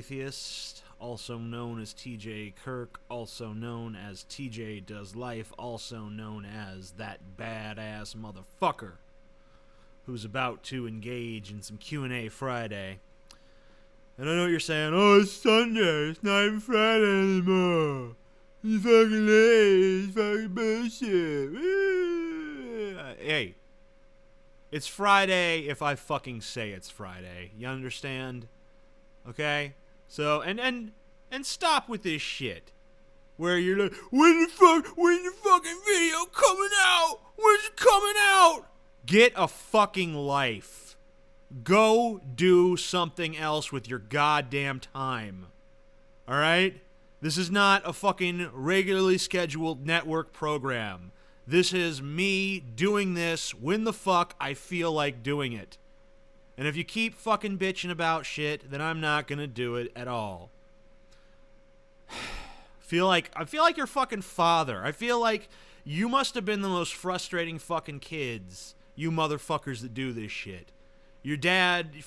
Atheist, also known as TJ Kirk, also known as TJ Does Life, also known as that badass motherfucker who's about to engage in some Q&A Friday. And I know what you're saying, oh, it's Sunday, it's not even Friday anymore. It's fucking late, it's fucking bullshit. Hey, it's Friday if I fucking say it's Friday. You understand? Okay? So, and stop with this shit. Where you're like, when the fucking video coming out? When's it coming out? Get a fucking life. Go do something else with your goddamn time. Alright? This is not a fucking regularly scheduled network program. This is me doing this when the fuck I feel like doing it. And if you keep fucking bitching about shit, then I'm not gonna do it at all. I feel like your fucking father. I feel like you must have been the most frustrating fucking kids, you motherfuckers that do this shit. Your dad, you're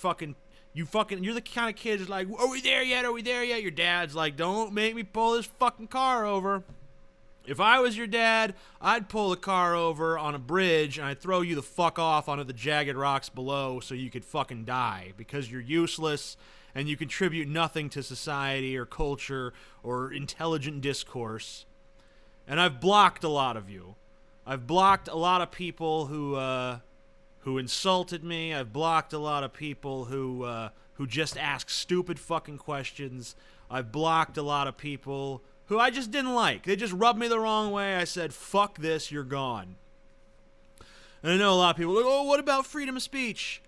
the kind of kid that's like, are we there yet? Are we there yet? Your dad's like, don't make me pull this fucking car over. If I was your dad, I'd pull the car over on a bridge and I'd throw you the fuck off onto the jagged rocks below so you could fucking die because you're useless and you contribute nothing to society or culture or intelligent discourse. And I've blocked a lot of you. I've blocked a lot of people who insulted me. I've blocked a lot of people who just ask stupid fucking questions. I've blocked a lot of people who I just didn't like. They just rubbed me the wrong way. I said, fuck this, you're gone. And I know a lot of people are like, oh, what about freedom of speech?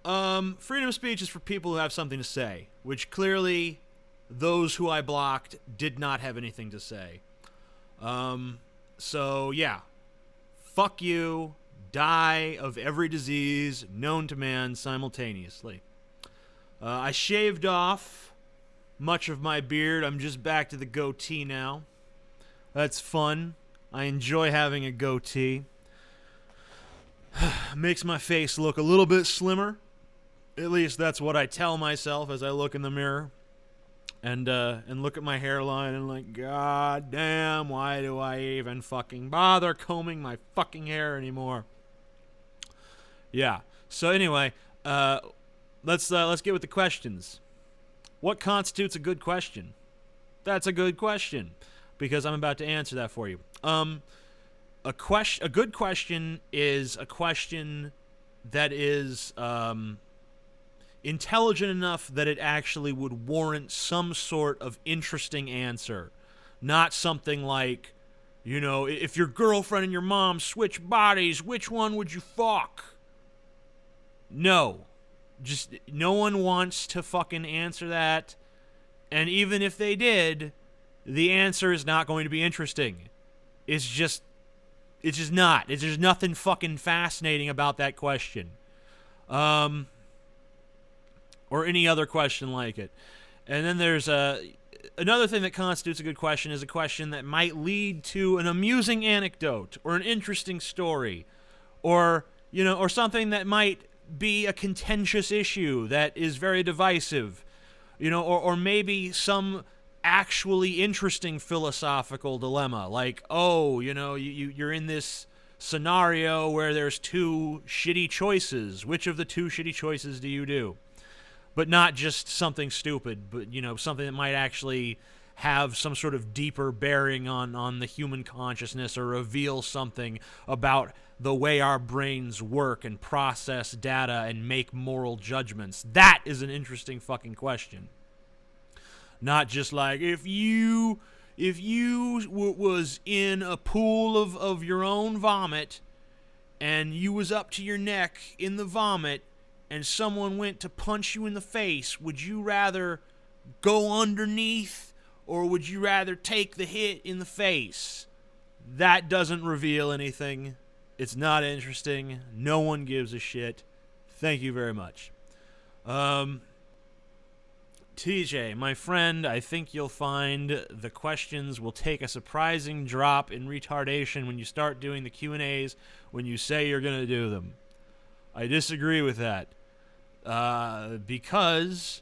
Freedom of speech is for people who have something to say, which clearly those who I blocked did not have anything to say. So, yeah. Fuck you. Die of every disease known to man simultaneously. I shaved off much of my beard. I'm just back to the goatee now. That's fun. I enjoy having a goatee. Makes my face look a little bit slimmer. At least that's what I tell myself as I look in the mirror. And look at my hairline and like, god damn, why do I even fucking bother combing my fucking hair anymore? Yeah. So anyway, let's get with the questions. What constitutes a good question? That's a good question, because I'm about to answer that for you. A good question is a question that is intelligent enough that it actually would warrant some sort of interesting answer. Not something like, you know, if your girlfriend and your mom switch bodies, which one would you fuck? No. Just no one wants to fucking answer that. And even if they did, the answer is not going to be interesting. It's just not. There's nothing fucking fascinating about that question. Or any other question like it. And then there's another thing that constitutes a good question is a question that might lead to an amusing anecdote or an interesting story, or, you know, or something that might be a contentious issue that is very divisive, you know, or maybe some actually interesting philosophical dilemma, like, oh, you know, you're in this scenario where there's two shitty choices. Which of the two shitty choices do you do? But not just something stupid, but, you know, something that might actually have some sort of deeper bearing on the human consciousness, or reveal something about the way our brains work and process data and make moral judgments. That is an interesting fucking question. Not just like, if you was in a pool of your own vomit and you was up to your neck in the vomit and someone went to punch you in the face, would you rather go underneath or would you rather take the hit in the face? That doesn't reveal anything. It's not interesting. No one gives a shit. Thank you very much. TJ, my friend, I think you'll find the questions will take a surprising drop in retardation when you start doing the Q&As when you say you're going to do them. I disagree with that. Because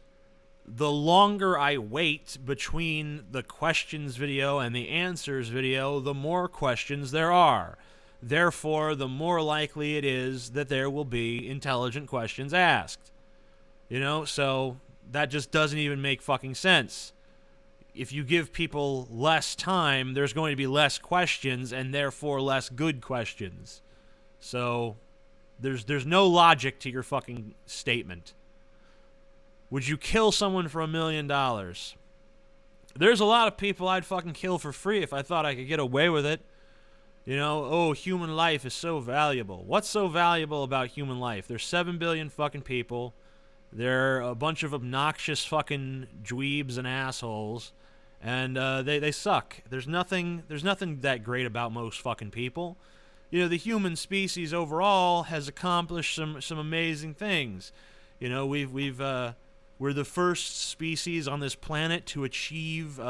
the longer I wait between the questions video and the answers video, the more questions there are. Therefore, the more likely it is that there will be intelligent questions asked. You know, so that just doesn't even make fucking sense. If you give people less time, there's going to be less questions and therefore less good questions. So there's no logic to your fucking statement. Would you kill someone for $1 million? There's a lot of people I'd fucking kill for free if I thought I could get away with it. You know, oh, human life is so valuable. What's so valuable about human life? There's 7 billion fucking people. They're a bunch of obnoxious fucking dweebs and assholes, and they suck. There's nothing that great about most fucking people. You know, the human species overall has accomplished some amazing things. You know, we're the first species on this planet to achieve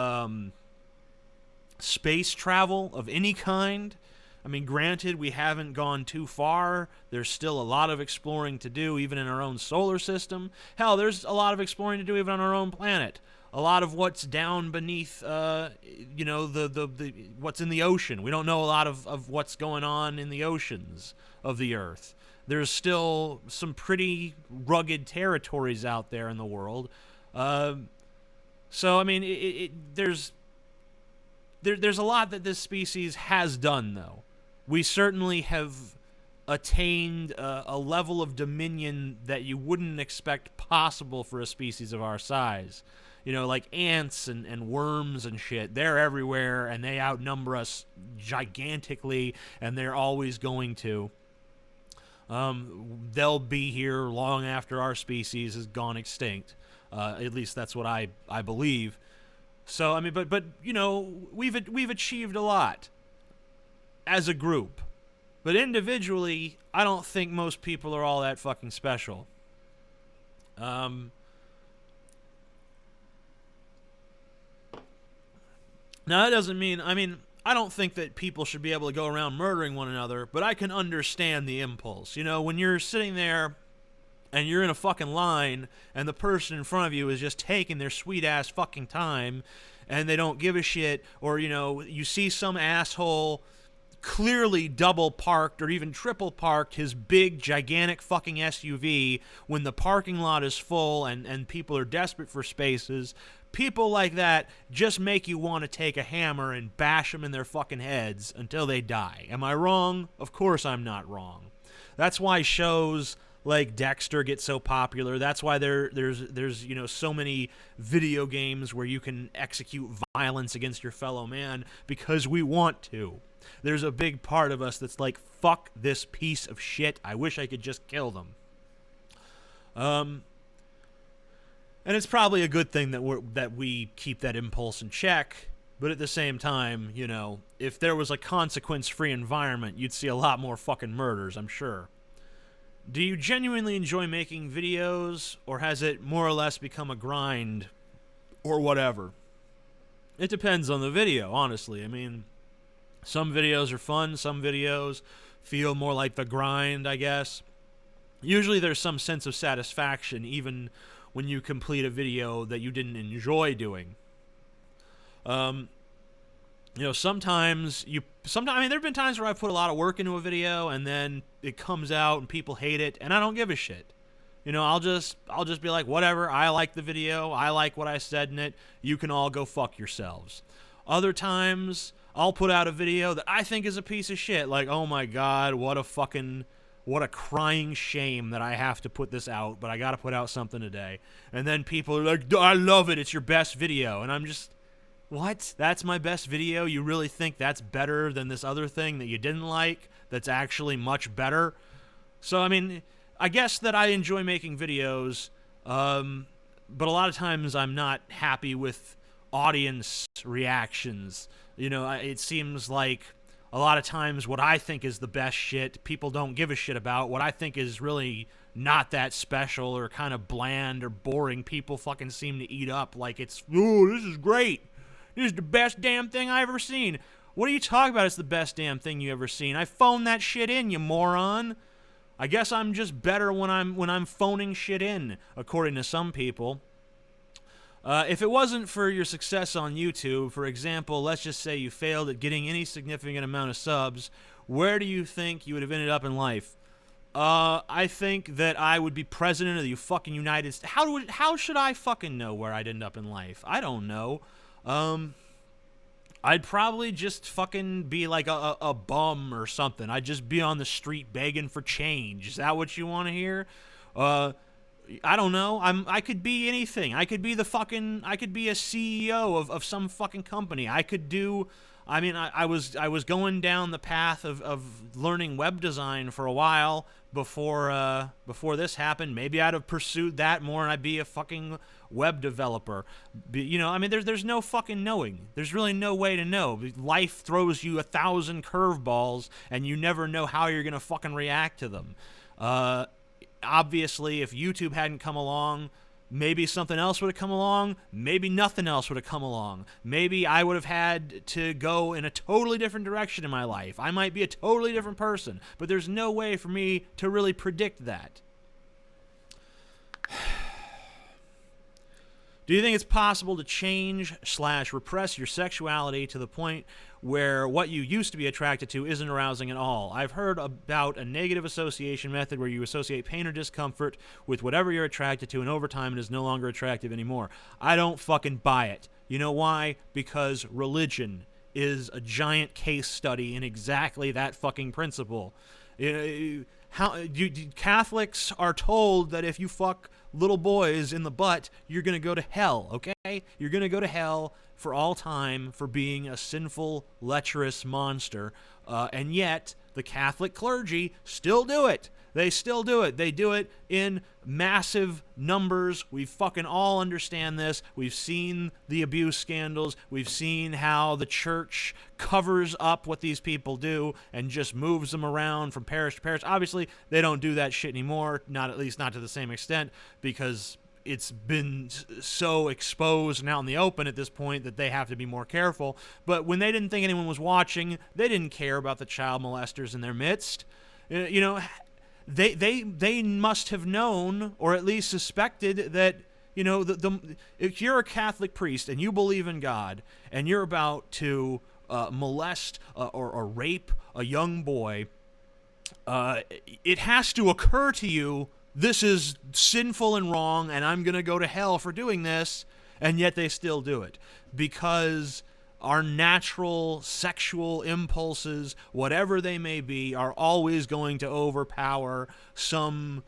space travel of any kind. I mean, granted, we haven't gone too far. There's still a lot of exploring to do, even in our own solar system. Hell, there's a lot of exploring to do even on our own planet. A lot of what's down beneath, you know, the what's in the ocean. We don't know a lot of what's going on in the oceans of the Earth. There's still some pretty rugged territories out there in the world. So, I mean, there's a lot that this species has done, though. We certainly have attained a level of dominion that you wouldn't expect possible for a species of our size. You know, like ants and worms and shit. They're everywhere, and they outnumber us gigantically, and they're always going to. They'll be here long after our species has gone extinct. At least that's what I believe. So, I mean, but you know, we've achieved a lot as a group. But individually, I don't think most people are all that fucking special. Now, that doesn't mean, I don't think that people should be able to go around murdering one another, but I can understand the impulse. You know, when you're sitting there and you're in a fucking line and the person in front of you is just taking their sweet-ass fucking time and they don't give a shit, or, you know, you see some asshole clearly double parked or even triple parked his big, gigantic fucking SUV when the parking lot is full and people are desperate for spaces. People like that just make you want to take a hammer and bash them in their fucking heads until they die. Am I wrong? Of course I'm not wrong. That's why shows like Dexter get so popular. That's why there's you know, so many video games where you can execute violence against your fellow man, because we want to. There's a big part of us that's like, fuck this piece of shit. I wish I could just kill them. And it's probably a good thing that we keep that impulse in check. But at the same time, you know, if there was a consequence-free environment, you'd see a lot more fucking murders, I'm sure. Do you genuinely enjoy making videos, or has it more or less become a grind, or whatever? It depends on the video, honestly. I mean, some videos are fun, some videos feel more like the grind, I guess. Usually there's some sense of satisfaction, even when you complete a video that you didn't enjoy doing. You know, sometimes, I mean, there have been times where I've put a lot of work into a video and then it comes out and people hate it and I don't give a shit. You know, I'll just be like, whatever, I like the video, I like what I said in it, you can all go fuck yourselves. Other times, I'll put out a video that I think is a piece of shit, like, oh my god, what a crying shame that I have to put this out, but I gotta put out something today. And then people are like, I love it, it's your best video. And I'm just, what? That's my best video? You really think that's better than this other thing that you didn't like that's actually much better? So, I mean, I guess that I enjoy making videos, but a lot of times I'm not happy with audience reactions. You know, it seems like a lot of times what I think is the best shit, people don't give a shit about. What I think is really not that special or kind of bland or boring, people fucking seem to eat up like it's, oh, this is great. This is the best damn thing I've ever seen. What are you talking about? It's the best damn thing you ever seen. I phoned that shit in, you moron. I guess I'm just better when I'm phoning shit in, according to some people. If it wasn't for your success on YouTube, for example, let's just say you failed at getting any significant amount of subs, where do you think you would have ended up in life? I think that I would be president of the fucking United States. How should I fucking know where I'd end up in life? I don't know. I'd probably just fucking be like a bum or something. I'd just be on the street begging for change. Is that what you want to hear? I don't know. I could be anything. I could be a CEO of some fucking company. I was going down the path of learning web design for a while before this happened. Maybe I'd have pursued that more and I'd be a fucking web developer. There's no fucking knowing. There's really no way to know. Life throws you 1,000 curveballs and you never know how you're gonna fucking react to them. Obviously, if YouTube hadn't come along, maybe something else would have come along. Maybe nothing else would have come along. Maybe I would have had to go in a totally different direction in my life. I might be a totally different person, but there's no way for me to really predict that. Do you think it's possible to change/repress your sexuality to the point where what you used to be attracted to isn't arousing at all? I've heard about a negative association method where you associate pain or discomfort with whatever you're attracted to, and over time it is no longer attractive anymore. I don't fucking buy it. You know why? Because religion is a giant case study in exactly that fucking principle. Catholics are told that if you fuck little boys in the butt, you're going to go to hell, okay? You're going to go to hell for all time for being a sinful, lecherous monster. And yet, the Catholic clergy still do it. They still do it. They do it in massive numbers. We fucking all understand this. We've seen the abuse scandals. We've seen how the church covers up what these people do and just moves them around from parish to parish. Obviously, they don't do that shit anymore, at least not to the same extent, because it's been so exposed and out in the open at this point that they have to be more careful. But when they didn't think anyone was watching, they didn't care about the child molesters in their midst. They must have known, or at least suspected, that if you're a Catholic priest and you believe in God and you're about to molest or rape a young boy, it has to occur to you, this is sinful and wrong, and I'm going to go to hell for doing this, and yet they still do it. Because our natural sexual impulses, whatever they may be, are always going to overpower some,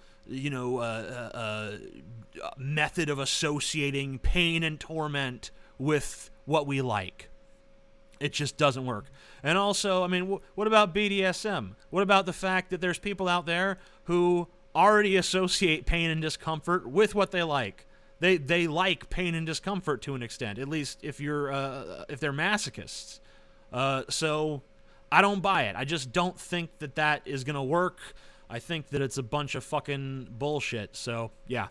method of associating pain and torment with what we like. It just doesn't work. And also, what about BDSM? What about the fact that there's people out there who already associate pain and discomfort with what they like? They like pain and discomfort to an extent, at least if they're masochists. So I don't buy it. I just don't think that is gonna work. I think that it's a bunch of fucking bullshit. So yeah.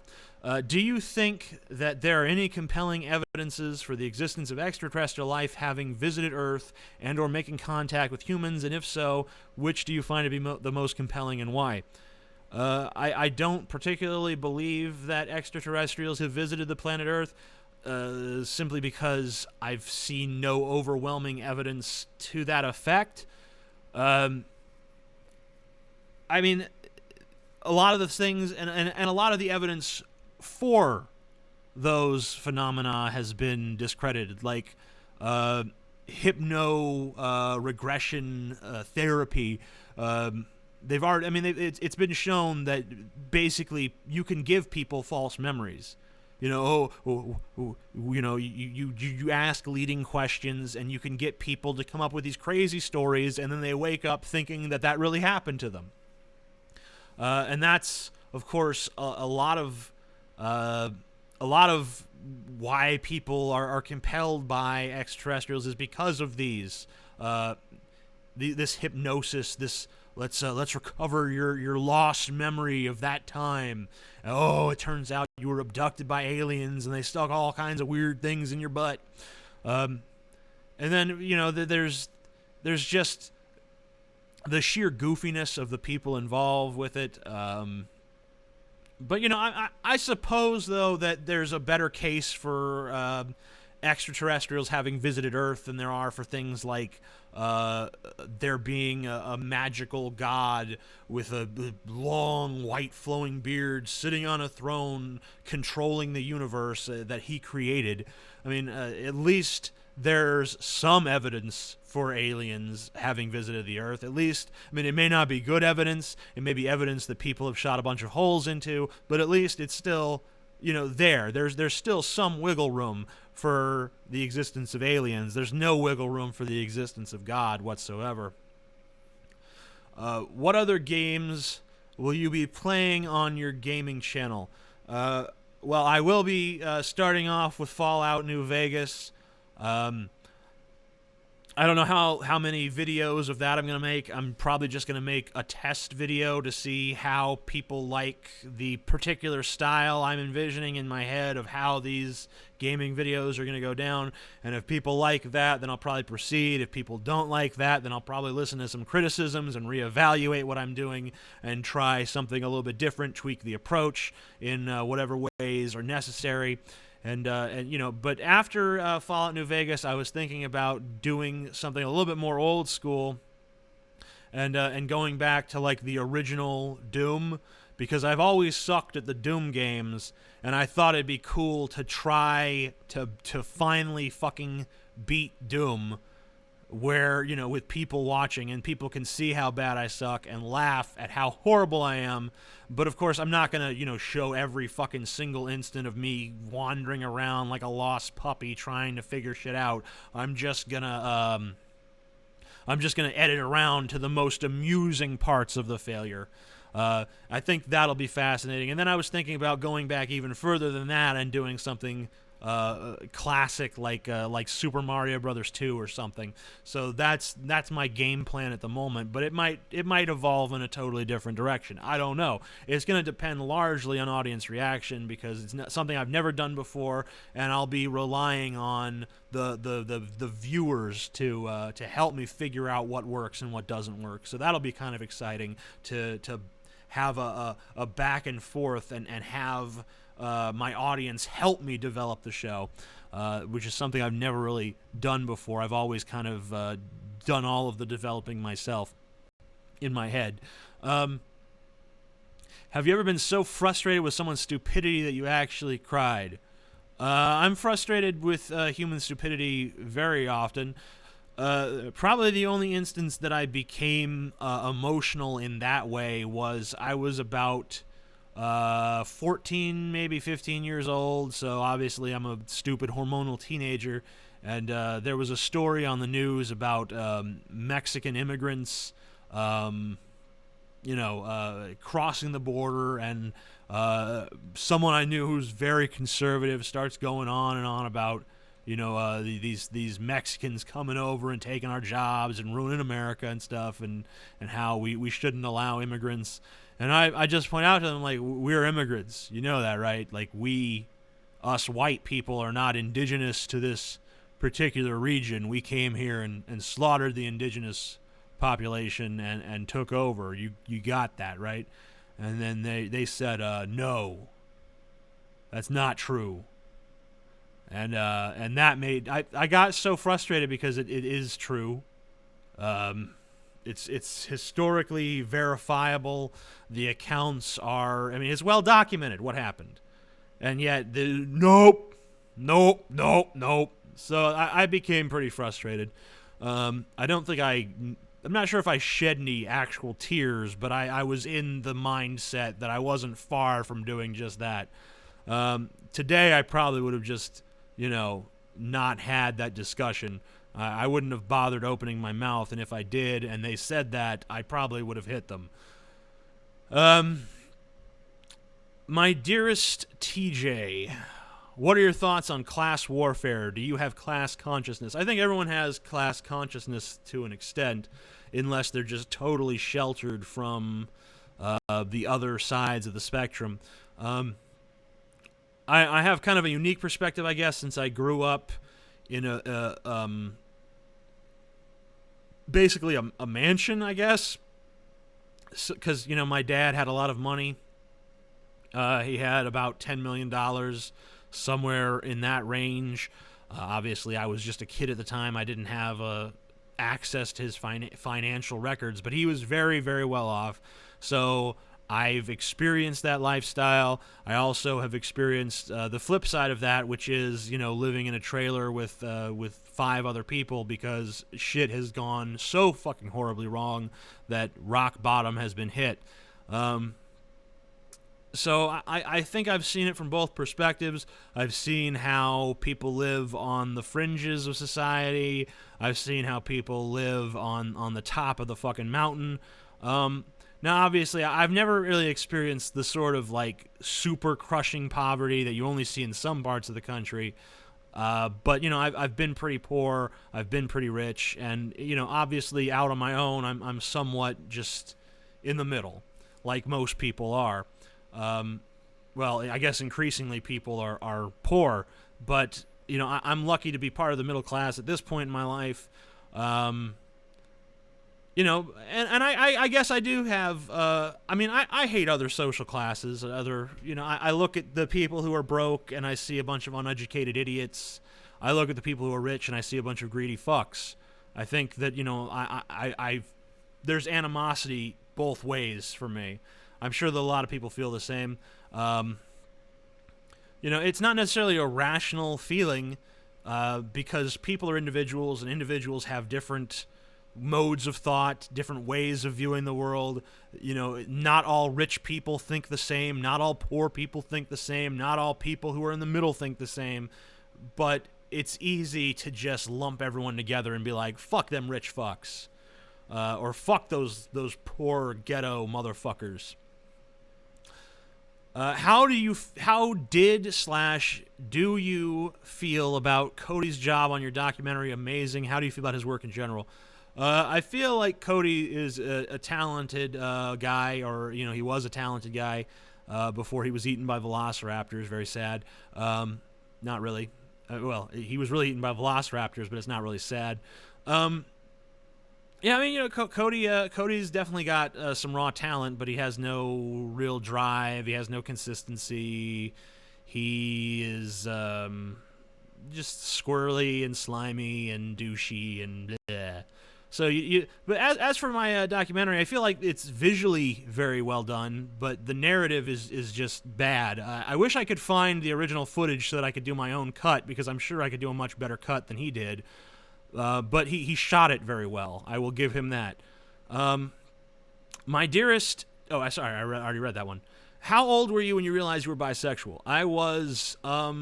Do you think that there are any compelling evidences for the existence of extraterrestrial life having visited Earth and or making contact with humans? And if so, which do you find to be the most compelling and why? I don't particularly believe that extraterrestrials have visited the planet Earth, simply because I've seen no overwhelming evidence to that effect. A lot of the things and a lot of the evidence for those phenomena has been discredited, like regression therapy. They've already. It's been shown that basically you can give people false memories. You ask leading questions and you can get people to come up with these crazy stories, and then they wake up thinking that really happened to them. And that's, of course, a lot of why people are compelled by extraterrestrials is because of these, this hypnosis, this. Let's recover your lost memory of that time. Oh, it turns out you were abducted by aliens and they stuck all kinds of weird things in your butt. And then there's just the sheer goofiness of the people involved with it. But, I suppose, though, that there's a better case for extraterrestrials having visited Earth than there are for things like there being a magical god with a long, white, flowing beard sitting on a throne controlling the universe that he created. I mean, at least there's some evidence for aliens having visited the Earth. At least, I mean, it may not be good evidence. It may be evidence that people have shot a bunch of holes into, but at least it's still, There's still some wiggle room for the existence of aliens. There's no wiggle room for the existence of God whatsoever. What other games will you be playing on your gaming channel? Well, I will be starting off with Fallout New Vegas. I don't know how many videos of that I'm going to make. I'm probably just going to make a test video to see how people like the particular style I'm envisioning in my head of how these gaming videos are going to go down. And if people like that, then I'll probably proceed. If people don't like that, then I'll probably listen to some criticisms and reevaluate what I'm doing and try something a little bit different, tweak the approach in whatever ways are necessary. But after Fallout New Vegas, I was thinking about doing something a little bit more old school, and going back to like the original Doom, because I've always sucked at the Doom games, and I thought it'd be cool to try to finally fucking beat Doom, where, with people watching and people can see how bad I suck and laugh at how horrible I am. But of course, I'm not gonna, show every fucking single instant of me wandering around like a lost puppy trying to figure shit out. I'm just gonna edit around to the most amusing parts of the failure. I think that'll be fascinating. And then I was thinking about going back even further than that and doing something classic like Super Mario Brothers 2 or something. So that's my game plan at the moment, but it might evolve in a totally different direction. I don't know. It's going to depend largely on audience reaction, because it's not something I've never done before, and I'll be relying on the viewers to help me figure out what works and what doesn't work. So that'll be kind of exciting to have a back and forth and have my audience help me develop the show, which is something I've never really done before. I've always kind of done all of the developing myself in my head. Have you ever been so frustrated with someone's stupidity that you actually cried? I'm frustrated with human stupidity very often. Probably the only instance that I became emotional in that way was I was about 14, maybe 15 years old, so obviously I'm a stupid hormonal teenager, and there was a story on the news about Mexican immigrants, crossing the border, and someone I knew who's very conservative starts going on and on about, these Mexicans coming over and taking our jobs and ruining America and stuff, and how we shouldn't allow immigrants. And I just point out to them, like, we're immigrants. You know that, right? Like, us white people are not indigenous to this particular region. We came here and slaughtered the indigenous population and took over. You got that, right? And then they said, no, that's not true. And that made... I got so frustrated because it is true. It's historically verifiable. The accounts are... I mean, it's well documented what happened. And yet, nope. So I became pretty frustrated. I don't think I'm not sure if I shed any actual tears, but I was in the mindset that I wasn't far from doing just that. Today, I probably would have just, not had that discussion. I wouldn't have bothered opening my mouth, and if I did and they said that, I probably would have hit them. My dearest TJ, what are your thoughts on class warfare? Do you have class consciousness? I think everyone has class consciousness to an extent, unless they're just totally sheltered from the other sides of the spectrum. I have kind of a unique perspective, I guess, since I grew up in basically a mansion, I guess, because my dad had a lot of money, He had about $10 million, somewhere in that range. Obviously, I was just a kid at the time. I didn't have access to his financial records, but he was very, very well off. So I've experienced that lifestyle. I also have experienced the flip side of that, which is, living in a trailer with 5 other people because shit has gone so fucking horribly wrong that rock bottom has been hit. So I think I've seen it from both perspectives. I've seen how people live on the fringes of society. I've seen how people live on the top of the fucking mountain. Now, obviously, I've never really experienced the sort of, like, super crushing poverty that you only see in some parts of the country. But, I've been pretty poor. I've been pretty rich. And, obviously, out on my own, I'm somewhat just in the middle, like most people are. Well, I guess increasingly people are poor, but, I'm lucky to be part of the middle class at this point in my life. And I guess I do have, I hate other social classes, I look at the people who are broke and I see a bunch of uneducated idiots. I look at the people who are rich and I see a bunch of greedy fucks. I think that, there's animosity both ways for me. I'm sure that a lot of people feel the same. It's not necessarily a rational feeling because people are individuals and individuals have different modes of thought, different ways of viewing the world. Not all rich people think the same. Not all poor people think the same. Not all people who are in the middle think the same. But it's easy to just lump everyone together and be like, fuck them rich fucks. Or fuck those poor ghetto motherfuckers. How do you feel about Cody's job on your documentary? Amazing. How do you feel about his work in general? I feel like Cody is a talented guy, or he was a talented guy before he was eaten by velociraptors. Very sad. Not really. Well, he was really eaten by velociraptors, but it's not really sad. Yeah, Cody's definitely got some raw talent, but he has no real drive. He has no consistency. He is just squirrely and slimy and douchey and bleh. So but as for my documentary, I feel like it's visually very well done, but the narrative is just bad. I wish I could find the original footage so that I could do my own cut, because I'm sure I could do a much better cut than he did. But he shot it very well. I will give him that. My dearest... Oh, I already read that one. How old were you when you realized you were bisexual? I was... I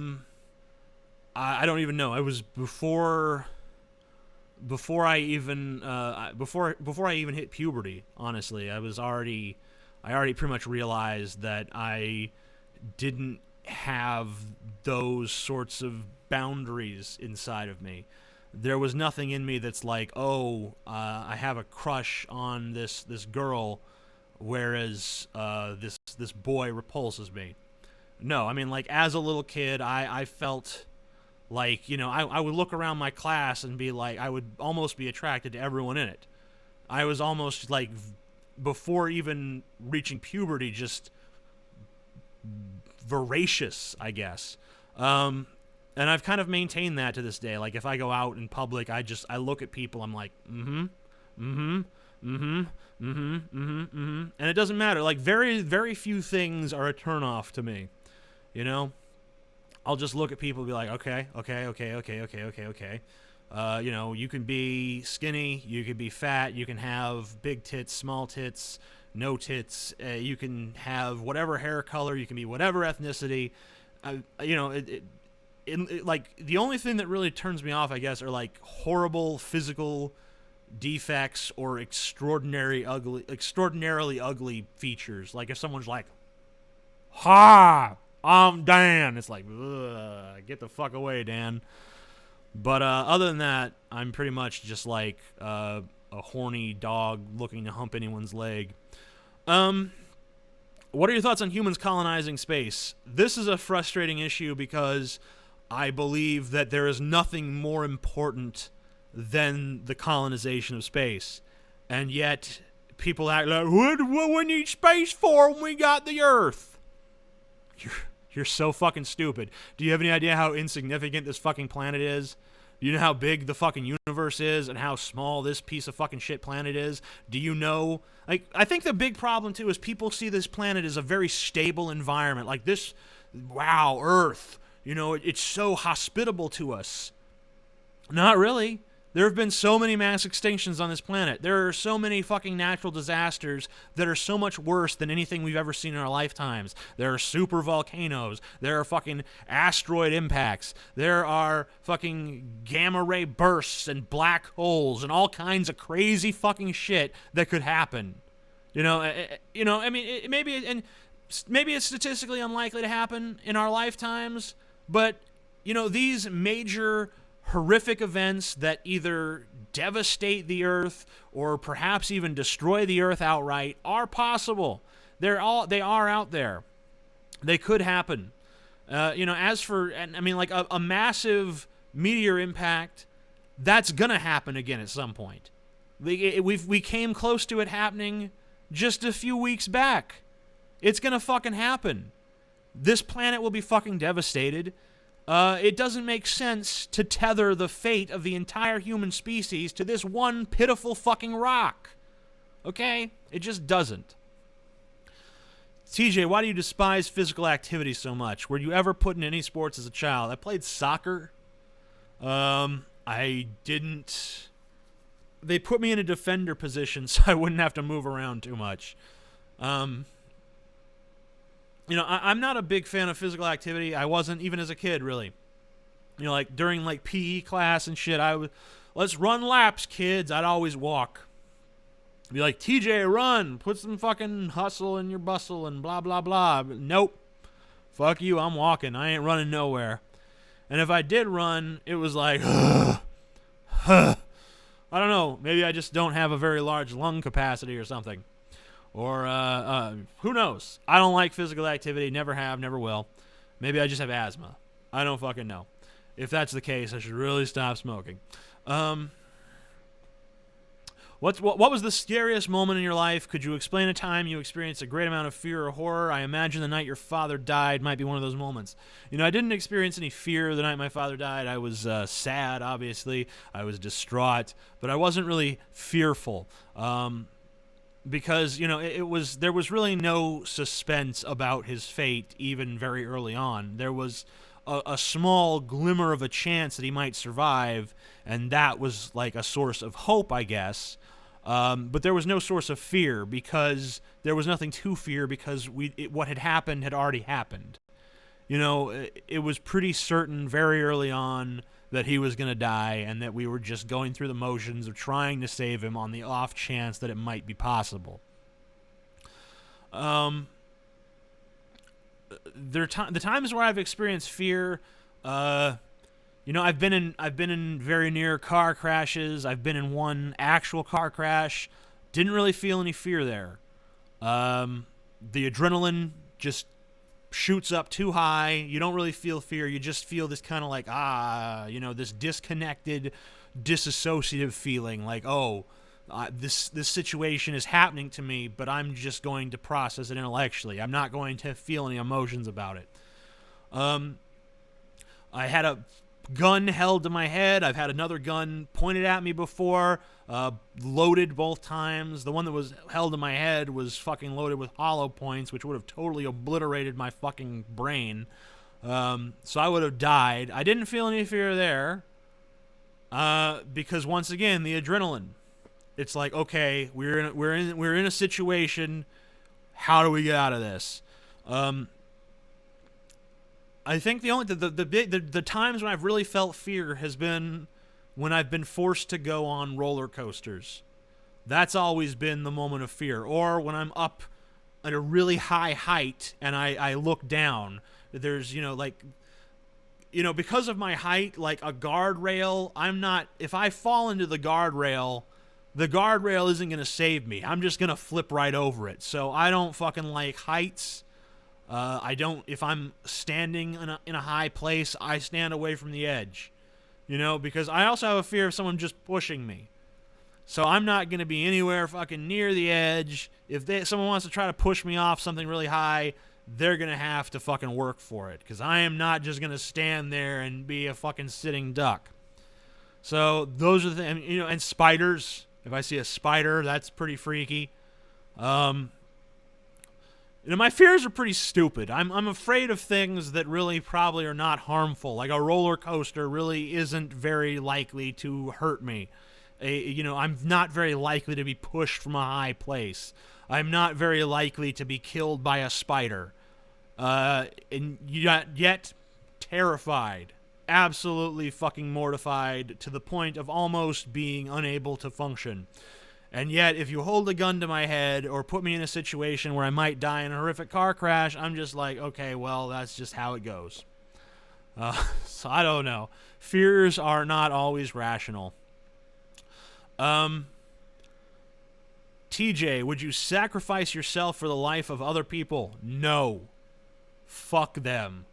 don't even know. I was before I even hit puberty. Honestly, I already pretty much realized that I didn't have those sorts of boundaries inside of me. There was nothing in me that's like, I have a crush on this girl, whereas this boy repulses me. No, I mean, like, as a little kid, I felt like, I would look around my class and be like, I would almost be attracted to everyone in it. I was almost like, before even reaching puberty, just voracious, I guess. And I've kind of maintained that to this day. Like, if I go out in public, I look at people, I'm like, and it doesn't matter. Like, very, very few things are a turnoff to me, I'll just look at people and be like, okay. You can be skinny, you can be fat, you can have big tits, small tits, no tits, you can have whatever hair color, you can be whatever ethnicity, like, the only thing that really turns me off, I guess, are like horrible physical defects or extraordinarily ugly features. Like if someone's like, "Ha, I'm Dan," it's like, ugh, get the fuck away, Dan. But other than that, I'm pretty much just like a horny dog looking to hump anyone's leg. What are your thoughts on humans colonizing space? This is a frustrating issue because I believe that there is nothing more important than the colonization of space. And yet, people act like, what we need space for when we got the Earth? You're so fucking stupid. Do you have any idea how insignificant this fucking planet is? Do you know how big the fucking universe is and how small this piece of fucking shit planet is? Do you know? Like, I think the big problem, too, is people see this planet as a very stable environment. Like this, wow, Earth, you know, it's so hospitable to us. Not really. There have been so many mass extinctions on this planet. There are so many fucking natural disasters that are so much worse than anything we've ever seen in our lifetimes. There are super volcanoes. There are fucking asteroid impacts. There are fucking gamma ray bursts and black holes and all kinds of crazy fucking shit that could happen. I mean, maybe it's statistically unlikely to happen in our lifetimes, but these major horrific events that either devastate the earth or perhaps even destroy the earth outright are possible. They are out there. They could happen. As for, I mean, like a massive meteor impact, that's gonna happen again at some point. We came close to it happening just a few weeks back. It's gonna fucking happen. This planet will be fucking devastated. It doesn't make sense to tether the fate of the entire human species to this one pitiful fucking rock. Okay? It just doesn't. TJ, why do you despise physical activity so much? Were you ever put in any sports as a child? I played soccer. I didn't. They put me in a defender position so I wouldn't have to move around too much. I'm not a big fan of physical activity. I wasn't even as a kid, really. Like during like PE class and shit, let's run laps, kids. I'd always walk. Be like, TJ, run. Put some fucking hustle in your bustle and blah, blah, blah. But nope. Fuck you, I'm walking. I ain't running nowhere. And if I did run, it was like, I don't know. Maybe I just don't have a very large lung capacity or something. Or, who knows? I don't like physical activity. Never have, never will. Maybe I just have asthma. I don't fucking know. If that's the case, I should really stop smoking. What was the scariest moment in your life? Could you explain a time you experienced a great amount of fear or horror? I imagine the night your father died might be one of those moments. I didn't experience any fear the night my father died. I was sad, obviously. I was distraught. But I wasn't really fearful. Because there was really no suspense about his fate even very early on. There was a small glimmer of a chance that he might survive, and that was like a source of hope, I guess. But there was no source of fear because there was nothing to fear because what had happened had already happened. It was pretty certain very early on that he was going to die and that we were just going through the motions of trying to save him on the off chance that it might be possible. The times where I've experienced fear, I've been in very near car crashes. I've been in one actual car crash. Didn't really feel any fear there. The adrenaline just shoots up too high. You don't really feel fear. You just feel this kind of like, this disconnected, disassociative feeling like, this situation is happening to me, but I'm just going to process it intellectually. I'm not going to feel any emotions about it. I had a gun held to my head. I've had another gun pointed at me before, loaded both times. The one that was held to my head was fucking loaded with hollow points, which would have totally obliterated my fucking brain. So I would have died. I didn't feel any fear there, because once again, the adrenaline. It's like, okay, we're in a situation. How do we get out of this? I think the times when I've really felt fear has been when I've been forced to go on roller coasters. That's always been the moment of fear. Or when I'm up at a really high height and I look down. There's, because of my height, like a guardrail, if I fall into the guardrail isn't going to save me. I'm just going to flip right over it. So I don't fucking like heights. If I'm standing in a high place, I stand away from the edge, because I also have a fear of someone just pushing me. So I'm not going to be anywhere fucking near the edge. If someone wants to try to push me off something really high, they're going to have to fucking work for it, because I am not just going to stand there and be a fucking sitting duck. So those are the things, you know, and spiders. If I see a spider, that's pretty freaky. You know, my fears are pretty stupid. I'm afraid of things that really probably are not harmful. Like a roller coaster really isn't very likely to hurt me. You know, I'm not very likely to be pushed from a high place. I'm not very likely to be killed by a spider. And yet terrified. Absolutely fucking mortified to the point of almost being unable to function. And yet, if you hold a gun to my head or put me in a situation where I might die in a horrific car crash, I'm just like, okay, well, that's just how it goes. So I don't know. Fears are not always rational. TJ, would you sacrifice yourself for the life of other people? No. Fuck them.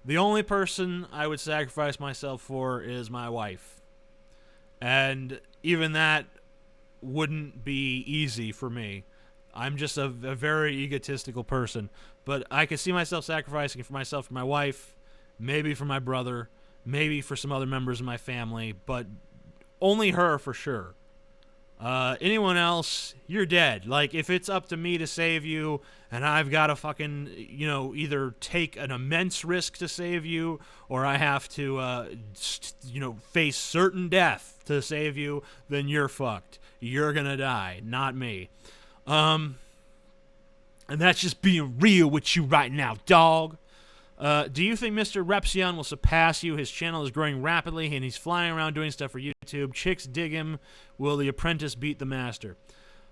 The only person I would sacrifice myself for is my wife. And even that wouldn't be easy for me. I'm just a very egotistical person. But I could see myself sacrificing for myself, for my wife, maybe for my brother, maybe for some other members of my family, but only her for sure. Anyone else, you're dead. Like, if it's up to me to save you, and I've got to fucking, you know, either take an immense risk to save you, or I have to, you know, face certain death to save you, then you're fucked. You're gonna die, not me. And that's just being real with you right now, dog. Do you think Mr. Repsion will surpass you? His channel is growing rapidly, and he's flying around doing stuff for YouTube. Chicks dig him. Will the apprentice beat the master?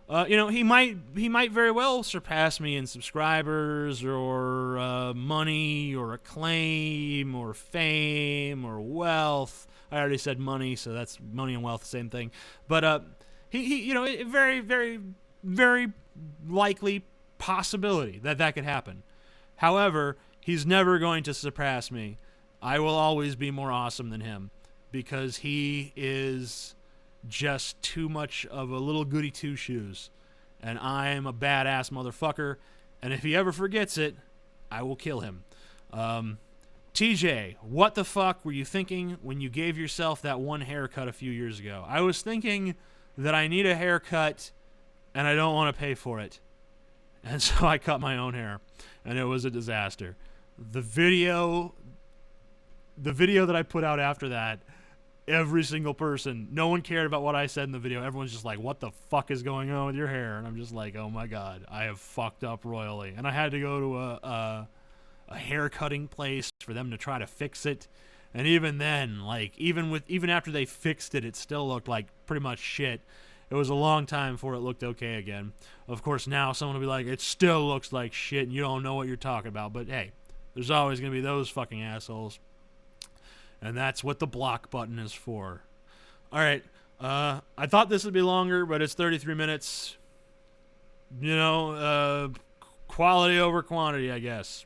You know, he might very well surpass me in subscribers or money or acclaim or fame or wealth. I already said money, so that's money and wealth, same thing. But he you know, very, very, very likely possibility that could happen. However, he's never going to surpass me. I will always be more awesome than him because he is just too much of a little goody two-shoes. And I am a badass motherfucker. And if he ever forgets it, I will kill him. TJ, what the fuck were you thinking when you gave yourself that one haircut a few years ago? I was thinking that I need a haircut and I don't want to pay for it. And so I cut my own hair. And it was a disaster. The video that I put out after that, every single person, no one cared about what I said in the video. Everyone's just like, what the fuck is going on with your hair? And I'm just like, oh my God, I have fucked up royally. And I had to go to a hair cutting place for them to try to fix it. And even then, like, even after they fixed it, it still looked like pretty much shit. It was a long time before it looked okay again. Of course, now someone will be like, it still looks like shit and you don't know what you're talking about. But hey, there's always going to be those fucking assholes. And that's what the block button is for. All right. I thought this would be longer, but it's 33 minutes. You know, quality over quantity, I guess.